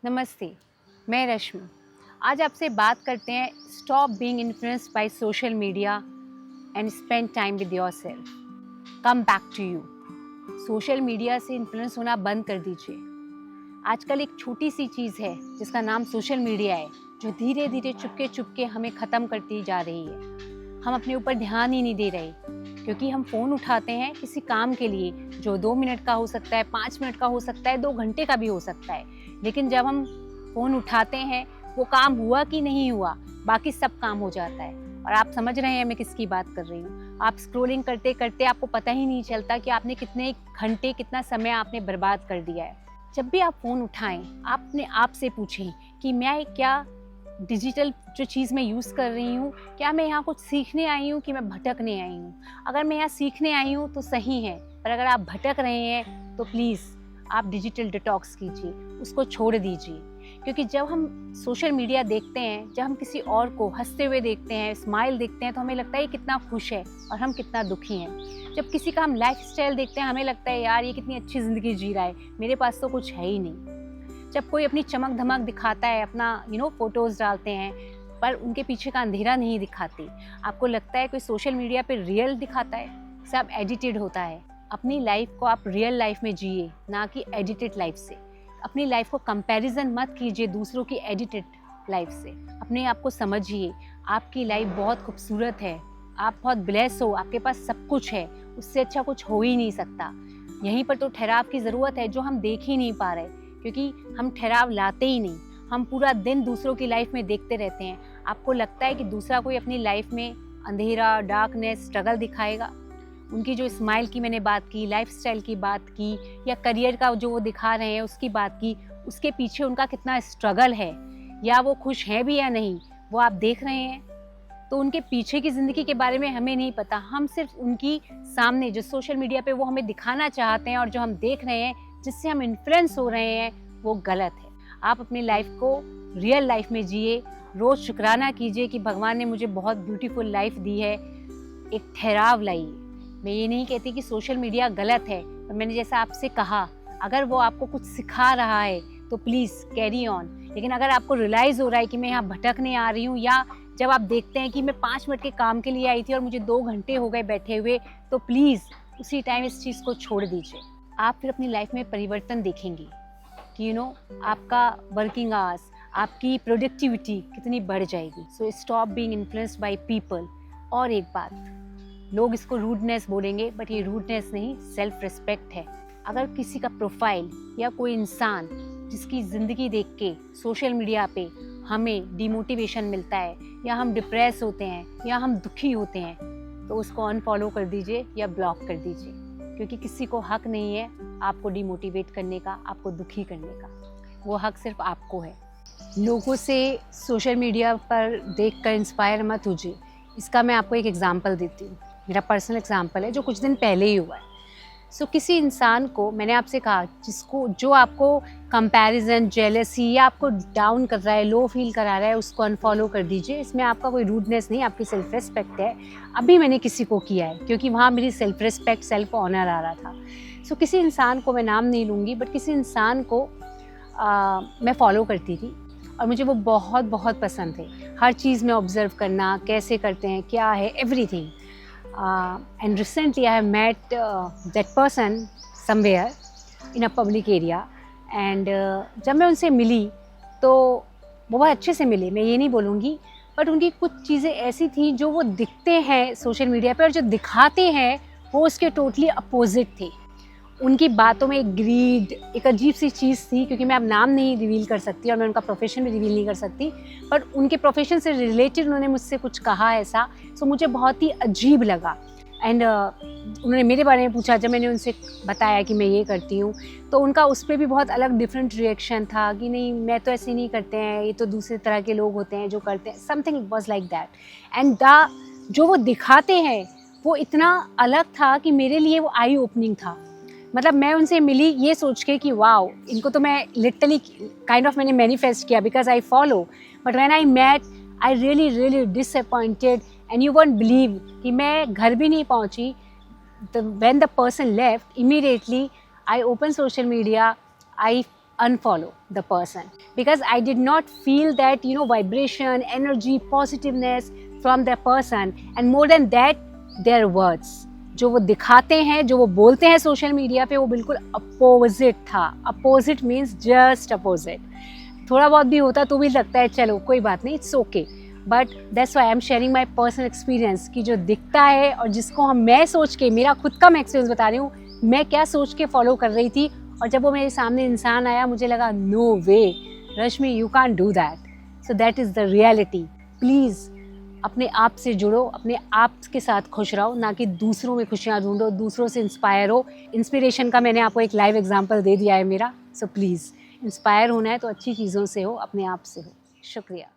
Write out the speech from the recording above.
नमस्ते, मैं रश्मि। आज आपसे बात करते हैं stop being influenced by social media and spend time with yourself. Come back to you. Social media से इन्फ्लुएंस होना बंद कर दीजिए। आजकल एक छोटी सी चीज़ है जिसका नाम सोशल मीडिया है, जो धीरे धीरे चुपके चुपके हमें ख़त्म करती जा रही है। हम अपने ऊपर ध्यान ही नहीं दे रहे, क्योंकि हम फ़ोन उठाते हैं किसी काम के लिए जो 2 मिनट का हो सकता है, 5 मिनट का हो सकता है, 2 घंटे का भी हो सकता है। लेकिन जब हम फ़ोन उठाते हैं, वो काम हुआ कि नहीं हुआ, बाकी सब काम हो जाता है। और आप समझ रहे हैं मैं किसकी बात कर रही हूँ। आप स्क्रॉलिंग करते करते आपको पता ही नहीं चलता कि आपने कितने घंटे, कितना समय आपने बर्बाद कर दिया है। जब भी आप फ़ोन उठाएं, आपने आप से पूछें कि मैं क्या डिजिटल जो चीज़ मैं यूज़ कर रही हूँ, क्या मैं यहाँ कुछ सीखने आई हूँ कि मैं भटकने आई हूँ। अगर मैं यहाँ सीखने आई हूँ तो सही है, पर अगर आप भटक रहे हैं तो प्लीज़ आप डिजिटल डिटॉक्स कीजिए, उसको छोड़ दीजिए। क्योंकि जब हम सोशल मीडिया देखते हैं, जब हम किसी और को हंसते हुए देखते हैं, स्माइल देखते हैं, तो हमें लगता है ये कितना खुश है और हम कितना दुखी हैं। जब किसी का हम लाइफस्टाइल देखते हैं, हमें लगता है यार ये कितनी अच्छी ज़िंदगी जी रहा है, मेरे पास तो कुछ है ही नहीं। जब कोई अपनी चमक धमक दिखाता है, अपना फ़ोटोज़ डालते हैं, पर उनके पीछे का अंधेरा नहीं दिखाते, आपको लगता है कोई सोशल मीडिया पे रियल दिखाता है, सब एडिटेड होता है। अपनी लाइफ को आप रियल लाइफ में जिए, ना कि एडिटेड लाइफ से। अपनी लाइफ को कंपैरिजन मत कीजिए दूसरों की एडिटेड लाइफ से। अपने आप को समझिए, आपकी लाइफ बहुत खूबसूरत है, आप बहुत ब्लेस हो, आपके पास सब कुछ है, उससे अच्छा कुछ हो ही नहीं सकता। यहीं पर तो ठहराव की ज़रूरत है, जो हम देख ही नहीं पा रहे, क्योंकि हम ठहराव लाते ही नहीं। हम पूरा दिन दूसरों की लाइफ में देखते रहते हैं। आपको लगता है कि दूसरा कोई अपनी लाइफ में अंधेरा, डार्कनेस, स्ट्रगल दिखाएगा। उनकी जो स्माइल की मैंने बात की, लाइफस्टाइल की बात की, या करियर का जो वो दिखा रहे हैं उसकी बात की, उसके पीछे उनका कितना स्ट्रगल है, या वो खुश हैं भी या नहीं, वो आप देख रहे हैं। तो उनके पीछे की ज़िंदगी के बारे में हमें नहीं पता। हम सिर्फ उनकी सामने जो सोशल मीडिया पे वो हमें दिखाना चाहते हैं और जो हम देख रहे हैं, जिससे हम इन्फ्लुएंस हो रहे हैं, वो गलत है। आप अपनी लाइफ को रियल लाइफ में जिए। रोज़ शुक्राना कीजिए कि भगवान ने मुझे बहुत ब्यूटीफुल लाइफ दी है। एक ठहराव लाइए। मैं ये नहीं कहती कि सोशल मीडिया गलत है, पर मैंने जैसा आपसे कहा, अगर वो आपको कुछ सिखा रहा है तो प्लीज़ कैरी ऑन। लेकिन अगर आपको रियलाइज़ हो रहा है कि मैं यहाँ भटकने आ रही हूँ, या जब आप देखते हैं कि मैं 5 मिनट के काम के लिए आई थी और मुझे 2 घंटे हो गए बैठे हुए, तो प्लीज़ उसी टाइम इस चीज़ को छोड़ दीजिए। आप फिर अपनी लाइफ में परिवर्तन देखेंगी कि आपका वर्किंग आवर्स, आपकी प्रोडक्टिविटी कितनी बढ़ जाएगी। So stop being influenced by people. और एक बात, लोग इसको रूडनेस बोलेंगे, बट ये रूडनेस नहीं, सेल्फ रिस्पेक्ट है। अगर किसी का प्रोफाइल या कोई इंसान जिसकी ज़िंदगी देख के सोशल मीडिया पे हमें डिमोटिवेशन मिलता है, या हम डिप्रेस होते हैं, या हम दुखी होते हैं, तो उसको अनफॉलो कर दीजिए या ब्लॉक कर दीजिए। क्योंकि किसी को हक नहीं है आपको डिमोटिवेट करने का, आपको दुखी करने का। वो हक सिर्फ आपको है। लोगों से सोशल मीडिया पर देखकर इंस्पायर मत होइए। इसका मैं आपको एक एग्जांपल देती हूँ। मेरा पर्सनल एग्जांपल है जो कुछ दिन पहले ही हुआ है। किसी इंसान को, मैंने आपसे कहा, जो आपको कंपैरिजन, जेलसी या आपको डाउन कर रहा है, लो फील करा रहा है, उसको अनफॉलो कर दीजिए। इसमें आपका कोई रूडनेस नहीं, आपकी सेल्फ रिस्पेक्ट है। अभी मैंने किसी को किया है क्योंकि वहाँ मेरी सेल्फ रिस्पेक्ट, सेल्फ ऑनर आ रहा था। किसी इंसान को, मैं नाम नहीं लूँगी, बट किसी इंसान को मैं फॉलो करती थी और मुझे वो बहुत बहुत पसंद थे। हर चीज़ में ऑब्ज़र्व करना, कैसे करते हैं, क्या है, everything. And recently I have met that person somewhere in a public area, and जब मैं उनसे मिली तो वो बहुत अच्छे से मिले, मैं ये नहीं बोलूँगी, बट उनकी कुछ चीज़ें ऐसी थी जो वो दिखते हैं सोशल मीडिया पे और जो दिखाते हैं वो उसके टोटली अपोजिट थे। उनकी बातों में एक ग्रीड, एक अजीब सी चीज़ थी, क्योंकि मैं अब नाम नहीं रिवील कर सकती और मैं उनका प्रोफेशन भी रिवील नहीं कर सकती, पर उनके प्रोफेशन से रिलेटेड उन्होंने मुझसे कुछ कहा ऐसा, मुझे बहुत ही अजीब लगा। एंड उन्होंने मेरे बारे में पूछा। जब मैंने उनसे बताया कि मैं ये करती हूँ, तो उनका उस पर भी बहुत अलग डिफरेंट रिएक्शन था कि नहीं, मैं तो ऐसे नहीं करते हैं, ये तो दूसरे तरह के लोग होते हैं जो करते हैं, something it was like that. And जो वो दिखाते हैं वो इतना अलग था कि मेरे लिए वो आई ओपनिंग था। मतलब मैं उनसे मिली ये सोच के कि वाओ, इनको तो मैं लिटरली काइंड ऑफ मैंने मैनिफेस्ट किया, because I follow. But when I met, I really disappointed, and you won't believe कि मैं घर भी नहीं पहुंची। When the person left, immediately I open social media, I unfollow the person because I did not feel that vibration, energy, positiveness from the person, and more than that their words जो वो दिखाते हैं, जो वो बोलते हैं social media पे, वो बिल्कुल अपोजिट था. Opposite means just opposite. थोड़ा बहुत भी होता तो भी लगता है चलो कोई बात नहीं, it's okay, but that's why I am sharing my personal experience कि जो दिखता है और जिसको मैं सोच के, मेरा खुद का मैं एक्सपीरियंस बता रही हूँ, मैं क्या सोच के फॉलो कर रही थी, और जब वो मेरे सामने इंसान आया मुझे लगा no way Rashmi, you can't do that. So that is the reality. Please अपने आप से जुड़ो, अपने आप के साथ खुश रहो, ना कि दूसरों में खुशियाँ ढूंढो, दूसरों से इंस्पायर हो. इंस्पिरेशन का मैंने आपको एक लाइव एग्जांपल दे दिया है मेरा. सो प्लीज़ इंस्पायर होना है तो अच्छी चीज़ों से हो, अपने आप से हो. शुक्रिया.